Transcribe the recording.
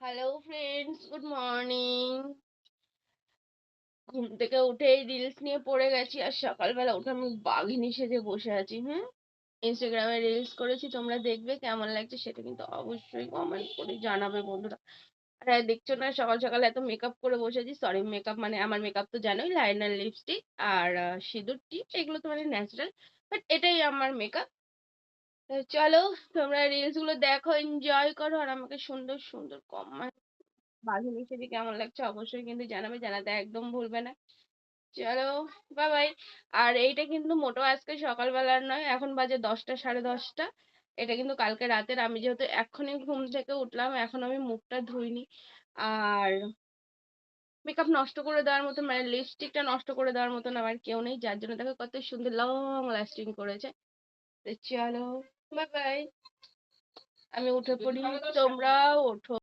Hello friends, good morning. ঘুম থেকে উঠেই রিলস নিয়ে পড়ে গেছি, আর সকালবেলা উঠে আমি বাঘিনী সেজে বসে আছি। ইনস্টাগ্রামে রিলস করেছি, তোমরা দেখবে কেমন লাগছে সেটা কিন্তু অবশ্যই কমেন্ট করে জানাবে বন্ধুরা। আর হ্যাঁ, দেখছো না সকাল সকাল এত মেকআপ করে বসেছি। সরি, মেকআপ মানে আমার মেকআপ তো জানোই, লাইনার, লিপস্টিক আর সিঁদুর টিপ, এগুলো তো মানে ন্যাচারাল, বাট এটাই আমার মেকআপ। চলো, তোমরা রিলস গুলো দেখো, এনজয় করো, আর আমাকে সুন্দর সুন্দর কমেন্ট বাঘিনী সেজে কেমন লাগছে অবশ্যই কিন্তু জানাবে, জানাতে একদম ভুলবে না। চলো, বাই বাই। আর এইটা কিন্তু মোটো আজকে সকালবেলার নয়, এখন বাজে 10টা, 10:30। এটা কিন্তু কালকে রাতের। আমি যেহেতু এক্ষুনি ঘুম থেকে উঠলাম, এখন আমি মুখটা ধুইনি। আর মেকআপ নষ্ট করে দেওয়ার মতো, মানে লিপস্টিকটা নষ্ট করে দেওয়ার মতন আমার কেউ নেই, যার জন্য দেখো কত সুন্দর লং লাস্টিং করেছে। তো চলো, বাই বাই। আমি উঠে পড়ি, তোমরাও ওঠো।